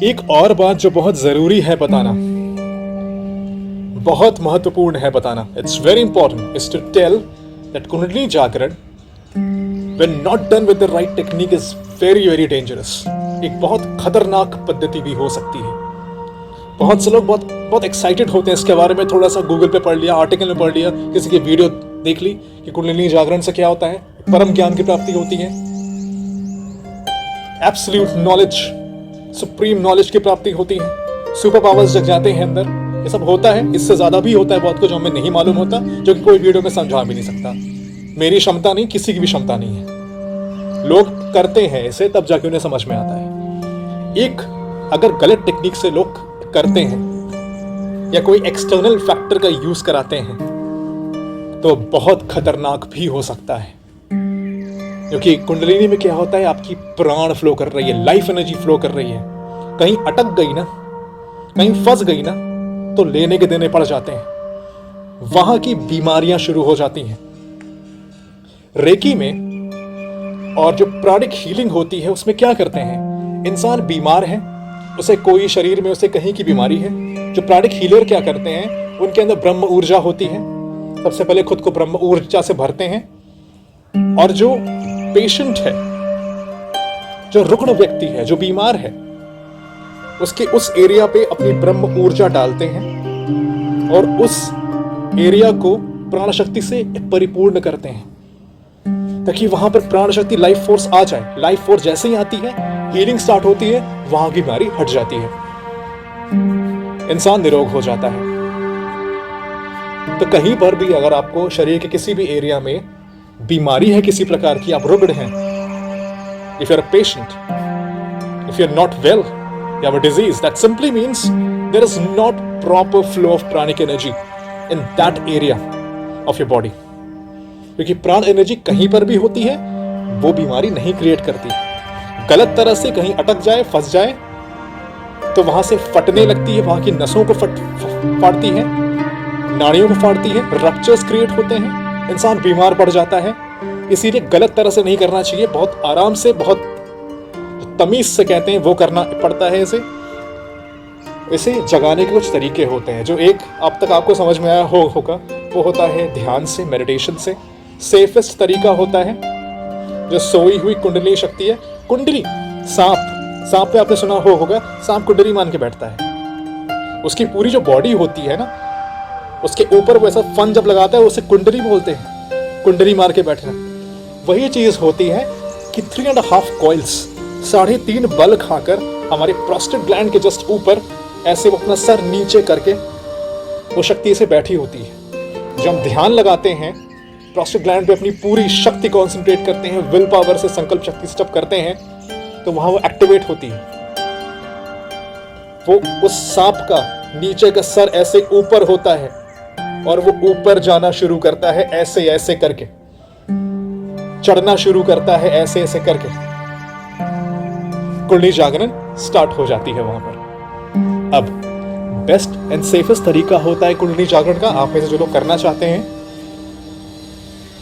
एक और बात जो बहुत जरूरी है बताना, बहुत महत्वपूर्ण है बताना, it's very important is to tell that Kundalini जागरण when not done with the right technique is very very dangerous. एक बहुत खतरनाक पद्धति भी हो सकती है। बहुत से लोग बहुत बहुत एक्साइटेड होते हैं इसके बारे में, थोड़ा सा गूगल पे पढ़ लिया, आर्टिकल में पढ़ लिया, किसी की वीडियो देख ली कि कुंडलिनी जागरण से क्या होता है, परम ज्ञान की प्राप्ति होती है, एब्सोल्यूट नॉलेज, सुप्रीम नॉलेज की प्राप्ति होती है, सुपर पावर्स जग जाते हैं अंदर। ये सब होता है, इससे ज्यादा भी होता है बहुत कुछ जो हमें नहीं मालूम होता, जो कि कोई वीडियो में समझा भी नहीं सकता। मेरी क्षमता नहीं, किसी की भी क्षमता नहीं है। लोग करते हैं इसे तब जाके उन्हें समझ में आता है। एक अगर गलत टेक्निक से लोग करते हैं या कोई एक्सटर्नल फैक्टर का यूज कराते हैं तो बहुत खतरनाक भी हो सकता है। क्योंकि कुंडलिनी में क्या होता है, आपकी प्राण फ्लो कर रही है, लाइफ एनर्जी फ्लो कर रही है। कहीं अटक गई ना, कहीं फंस गई ना, तो लेने के देने पड़ जाते हैं, वहां की बीमारियां शुरू हो जाती हैं। रेकी में और जो प्राणिक हीलिंग होती है उसमें क्या करते हैं, इंसान बीमार है, उसे कोई शरीर में उसे कहीं की बीमारी है, जो प्राणिक हीलर क्या करते हैं, उनके अंदर ब्रह्म ऊर्जा होती है, सबसे पहले खुद को ब्रह्म ऊर्जा से भरते हैं और जो पेशेंट है, जो रुग्ण व्यक्ति है, जो बीमार है, उसके उस एरिया पे अपनी ब्रह्म ऊर्जा डालते हैं और उस एरिया को प्राण शक्ति से परिपूर्ण करते हैं ताकि वहां पर प्राण शक्ति, लाइफ फोर्स आ जाए। लाइफ फोर्स जैसे ही आती है, हीलिंग स्टार्ट होती है, वहां की बीमारी हट जाती है, इंसान निरोग हो जाता है। तो कहीं पर भी अगर आपको शरीर के किसी भी एरिया में बीमारी है किसी प्रकार की, आप रुग्ण हैं, if you are a patient, if you are not well, you have a disease, that simply means there is not proper flow of pranic energy in that area of your body. क्योंकि प्राण energy कहीं पर भी होती है, वो बीमारी नहीं क्रिएट करती। गलत तरह से कहीं अटक जाए, फंस जाए, तो वहां से फटने लगती है, वहां की नसों को फाड़ती है, नाड़ियों को फाड़ती है, रप्चर्स क्रिएट होते हैं, इंसान बीमार पड़ जाता है। इसीलिए गलत तरह से नहीं करना चाहिए, बहुत आराम से, बहुत तमीज से कहते हैं वो करना पड़ता है। इसे जगाने के कुछ तरीके होते हैं जो एक अब तक आपको समझ में आया होगा, वो होता है ध्यान से, मेडिटेशन से। सेफेस्ट तरीका होता है जो सोई हुई कुंडली शक्ति है। कुंडली सांप पे आपने सुना होगा, सांप कुंडली मान के बैठता है, उसकी पूरी जो बॉडी होती है ना, उसके ऊपर वो ऐसा फन जब लगाता है उसे कुंडली बोलते हैं, कुंडली मार के बैठना। वही चीज होती है कि 3.5 कॉइल्स, 3.5 बल खाकर हमारे प्रोस्टेट ग्लैंड के जस्ट ऊपर ऐसे वो अपना सर नीचे करके वो शक्ति से बैठी होती है। जब हम ध्यान लगाते हैं, प्रोस्टेट ग्लैंड पे अपनी पूरी शक्ति कॉन्सेंट्रेट करते हैं, विल पावर से, संकल्प शक्ति से जब करते हैं, तो वहां वो एक्टिवेट होती है। वो उस सांप का नीचे का सर ऐसे ऊपर होता है और वो ऊपर जाना शुरू करता है, ऐसे ऐसे करके चढ़ना शुरू करता है, ऐसे ऐसे करके कुंडली जागरण स्टार्ट हो जाती है वहां पर। अब बेस्ट एंड सेफेस्ट तरीका होता है कुंडली जागरण का, आप में से जो लोग करना चाहते हैं,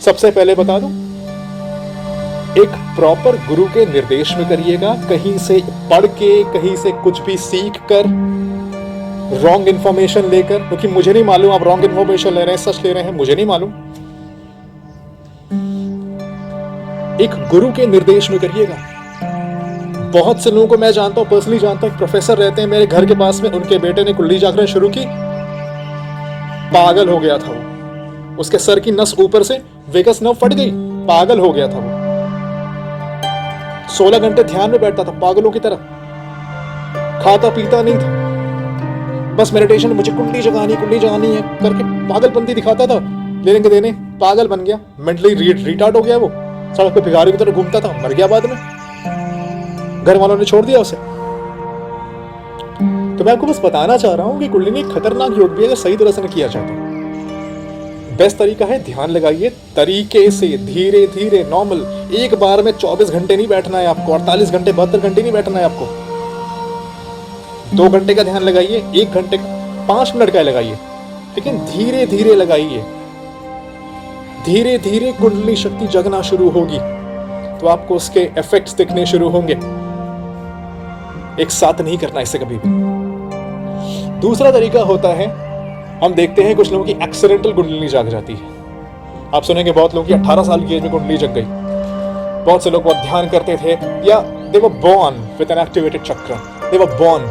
सबसे पहले बता दूं, एक प्रॉपर गुरु के निर्देश में करिएगा। कहीं से पढ़ के, कहीं से कुछ भी सीख कर, रॉन्ग इंफॉर्मेशन लेकर, क्योंकि मुझे नहीं मालूम आप रॉन्ग इंफॉर्मेशन ले रहे हैं, सच ले रहे हैं, मुझे नहीं मालूम। एक गुरु के निर्देश में करिएगा। बहुत से लोगों को मैं जानता हूं, पर्सनली जानता हूं, एक प्रोफेसर रहते हैं मेरे घर के पास में, उनके बेटे ने कुंडली जागरण शुरू की, पागल हो गया था वो, उसके सर की नस ऊपर से वेगस नर्व फट गई, पागल हो गया था वो। 16 घंटे ध्यान में बैठता था पागलों की तरह, खाता पीता नहीं था, बस मेडिटेशन, मुझे कुंडली जगानी है करके पागलपंती दिखाता था, लेने के देने पागल बन गया, मेंटली रिटार्ड हो गया वो, सड़क पे भिखारी की तरह घूमता था, मर गया बाद में, घर वालों ने छोड़ दिया उसे। तो मैं आपको बस बताना चाह रहा हूं कि कुंडलिनी एक खतरनाक योग भी है अगर सही तरह से न किया जाए तो। बेस्ट तरीका है ध्यान लगाइए, तरीके से, धीरे धीरे, नॉर्मल। एक बार में 24 घंटे नहीं बैठना है आपको, 48 घंटे, 72 घंटे नहीं बैठना है आपको। 2 घंटे का ध्यान लगाइए, 1 घंटे का, 5 मिनट का लगाइए, लेकिन धीरे धीरे लगाइए। धीरे धीरे कुंडली शक्ति जगना शुरू होगी तो आपको उसके इफेक्ट्स दिखने शुरू होंगे। एक साथ नहीं करना इसे कभी भी। दूसरा तरीका होता है, हम देखते हैं कुछ लोगों की एक्सीडेंटल कुंडलिनी जाग जाती है। आप सुनेंगे बहुत लोगों की 18 साल की एज में कुंडली जग गई। बहुत से लोग बहुत ध्यान करते थे, या they were born with an activated chakra. They were born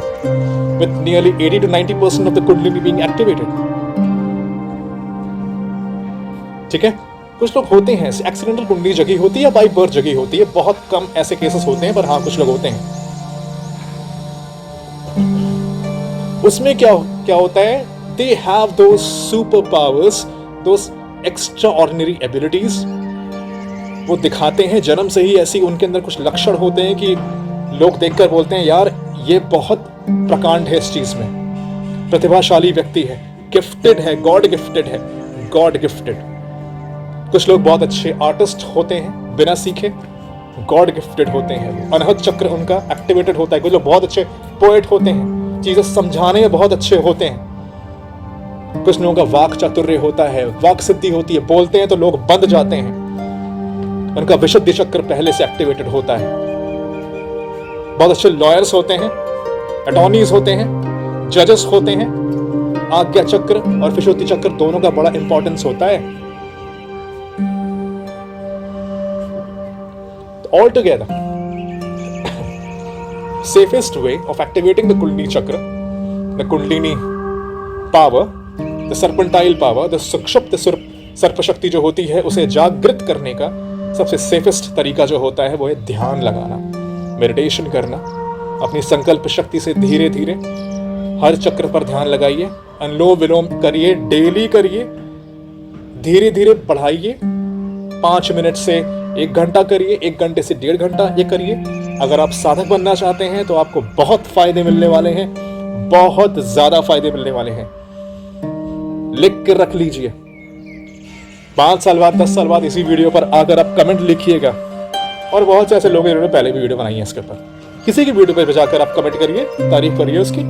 with nearly 80 to 90% of the kundalini being activated. ठीक है, कुछ लोग होते हैं एक्सीडेंटल कुंडली जगी होती है या बाई बर्थ जगी होती है, बहुत कम ऐसे केसेस होते हैं, पर हाँ कुछ लोग होते हैं। उसमें क्या होता है, they have those superpowers, those extraordinary abilities. वो दिखाते हैं जन्म से ही, ऐसी उनके अंदर कुछ लक्षण होते हैं कि लोग देखकर बोलते हैं यार ये बहुत प्रकांड है इस चीज में, प्रतिभाशाली व्यक्ति है, गिफ्टेड है, गॉड गिफ्टेड है, गॉड गिफ्टेड। कुछ लोग बहुत अच्छे आर्टिस्ट होते हैं बिना सीखे, गॉड गिफ्टेड होते हैं, अनहद चक्र उनका एक्टिवेटेड होता है। कुछ लोग बहुत अच्छे पोएट होते हैं, चीजें समझाने में बहुत अच्छे होते हैं। कुछ लोगों का वाक चातुर्य होता है, वाक सिद्धि होती है, बोलते हैं तो लोग बंद जाते हैं, उनका विशुद्धि चक्र पहले से एक्टिवेटेड होता है। बहुत अच्छे लॉयर्स होते हैं, अटॉर्नीज होते हैं, जजेस होते हैं। आज्ञा चक्र और विशुद्धि चक्र दोनों का बड़ा इंपॉर्टेंस होता है। All together safest way of activating the Kundalini chakra, the Kundalini power, the serpentile power, the सुक्षुप्त सर्प शक्ति जो होती है उसे जागृत करने का सबसे सेफेस्ट तरीका जो होता है वो है ध्यान लगाना, मेडिटेशन करना। अपनी संकल्प शक्ति से धीरे धीरे हर चक्र पर ध्यान लगाइए, अनुलोम विलोम करिए, डेली करिए, धीरे धीरे बढ़ाइए। 5 मिनट से 1 घंटा करिए, 1 घंटे से 1.5 घंटा ये करिए। अगर आप साधक बनना चाहते हैं तो आपको बहुत फायदे मिलने वाले हैं, बहुत ज्यादा फायदे मिलने वाले हैं। लिख कर रख लीजिए। 5 साल बाद, 10 साल बाद इसी वीडियो पर आकर आप कमेंट लिखिएगा। और बहुत से ऐसे लोग जिन्होंने पहले भी वीडियो बनाई है इसके ऊपर, किसी की वीडियो पर जाकर आप कमेंट करिए, तारीफ करिए उसकी।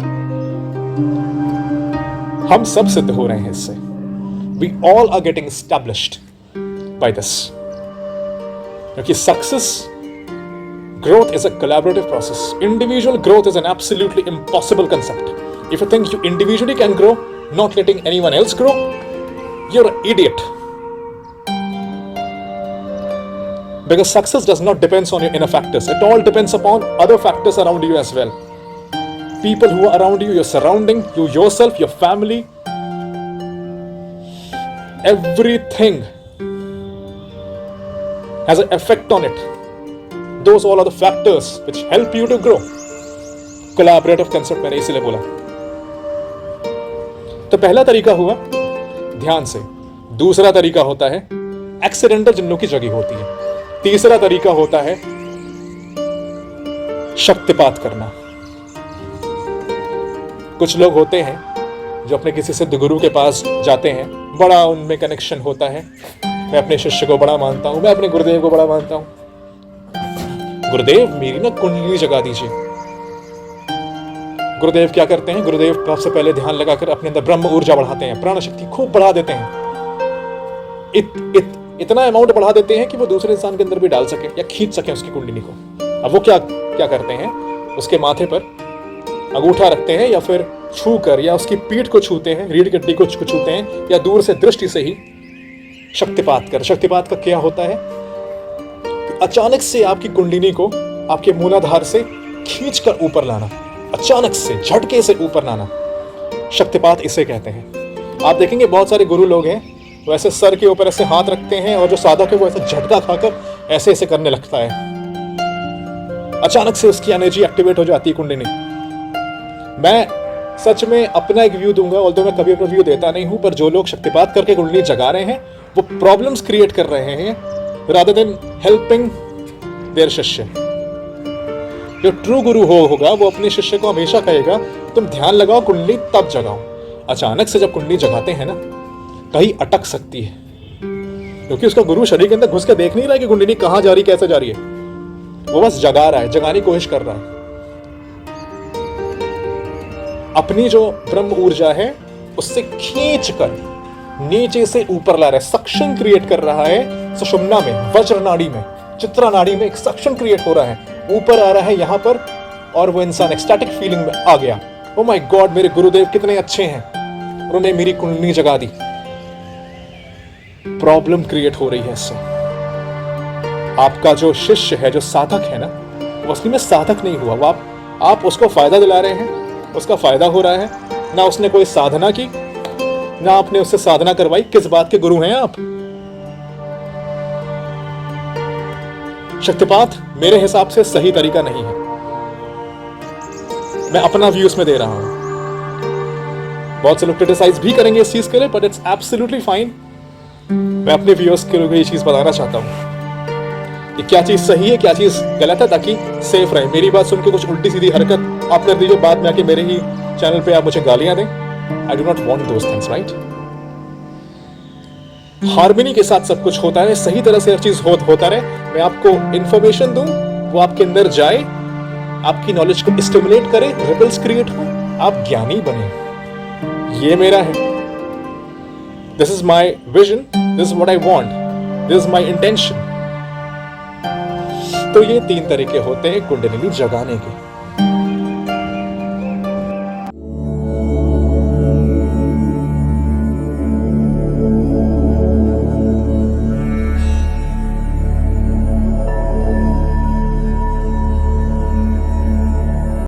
हम सब सिद्ध हो रहे हैं इससे। We all are getting established by this, क्योंकि success growth is a collaborative process. Individual growth is an absolutely impossible concept. If you think you individually can grow, not letting anyone else grow, you're an idiot. Because success does not depend on your inner factors. It all depends upon other factors around you as well. People who are around you, your surrounding, you yourself, your family, everything has an effect on it. Those all are the factors which help you to grow. Collaborative concept मैंने इसीलिए बोला। तो पहला तरीका हुआ ध्यान से, दूसरा तरीका होता है एक्सीडेंटल जिन्नों की जगी होती है, तीसरा तरीका होता है शक्तिपात करना। कुछ लोग होते हैं जो अपने किसी सिद्ध गुरु के पास जाते हैं, बड़ा उनमें कनेक्शन होता है। मैं अपने शिष्य को बड़ा मानता हूं, मैं अपने गुरुदेव को बड़ा मानता हूं। गुरुदेव मेरी ना कुंडली जगा दीजिए। गुरुदेव क्या करते हैं, गुरुदेव सबसे पहले ध्यान लगाकर अपने अंदर ब्रह्म ऊर्जा बढ़ाते हैं, प्राण शक्ति खूब बढ़ा देते हैं। इतना अमाउंट बढ़ा देते हैं कि वो दूसरे इंसान के अंदर भी डाल सके या खींच सके उसकी कुंडली को। अब वो क्या करते हैं, उसके माथे पर अंगूठा रखते हैं या फिर छू कर, या उसकी पीठ को छूते हैं, रीढ़ की हड्डी को छूते हैं, या दूर से दृष्टि से ही शक्तिपात कर। शक्तिपात का क्या होता है, अचानक से आपकी कुंडलिनी को आपके मूलाधार से खींचकर ऊपर लाना, अचानक से झटके से ऊपर लाना, शक्तिपात इसे कहते हैं। आप देखेंगे बहुत सारे गुरु लोग हैं, वो ऐसे सर के ऊपर ऐसे हाथ रखते हैं और जो साधक है वो ऐसे झटका खाकर ऐसे ऐसे करने लगता है। अचानक से उसकी एनर्जी एक्टिवेट हो जाती है कुंडलिनी। मैं सच में अपना एक व्यू दूंगा, ऑल्दो मैं कभी अपना व्यू देता नहीं हूं, पर जो लोग शक्तिपात करके कुंडली जगा रहे हैं वो प्रॉब्लम्स क्रिएट कर रहे हैं rather than helping their शिष्य। जो ट्रू गुरु होगा वो अपने शिष्य को हमेशा कहेगा तुम ध्यान लगाओ, कुंडली तब जगाओ। अचानक से जब कुंडली जगाते हैं ना, कहीं अटक सकती है, क्योंकि उसका गुरु शरीर के अंदर घुस के देख नहीं रहा है कि कुंडली कहां जा रही, कैसे जा रही है। वो बस जगा रहा है, जगाने की कोशिश कर रहा है। अपनी जो ब्रह्म ऊर्जा है उससे खींच कर नीचे से ऊपर ला रहा है, सक्शन क्रिएट कर रहा है। सुषुम्ना में, वज्र नाड़ी में, चित्रा नाड़ी में एक सक्शन क्रिएट हो रहा है, ऊपर आ रहा है, यहां पर और वो इंसान एक्सटैटिक फीलिंग में आ गया, ओ माय गॉड मेरे गुरुदेव कितने अच्छे हैं, उन्होंने मेरी कुंडली जगा दी। प्रॉब्लम क्रिएट हो रही है इससे। आपका जो शिष्य है, जो साधक है ना, वो असली में साधक नहीं हुआ। वो आप उसको फायदा दिला रहे हैं, उसका फायदा हो रहा है। ना उसने कोई साधना की, ना आपने उससे साधना करवाई। किस बात के गुरु हैं आप? शक्तिपात मेरे हिसाब से सही तरीका नहीं है। मैं अपना व्यू उसमें दे रहा हूं। बहुत से लोग क्रिटिसाइज भी करेंगे इस चीज के लिए, बट इट्स एब्सोल्युटली फाइन। मैं अपने व्यूअर्स के लिए ये चीज बताना चाहता हूं कि क्या चीज सही है, क्या चीज गलत है, ताकि सेफ रहे। मेरी बात सुन के कुछ उल्टी सीधी हरकत आप कर दीजिए, बाद में आके मेरे ही चैनल पे आप मुझे गालियां दें। I do not want those things, right? Harmony के साथ सब कुछ होता है, सही तरह से हर चीज होता रहे। मैं आपको इंफॉर्मेशन दूं, वो आपके अंदर जाए, आपकी नॉलेज को स्टिमुलेट करे, रिपल्स क्रिएट हो, आप ज्ञानी बने। ये मेरा है। This is my vision, this is what I want, this is my intention. तो ये 3 तरीके होते हैं कुंडलिनी जगाने के।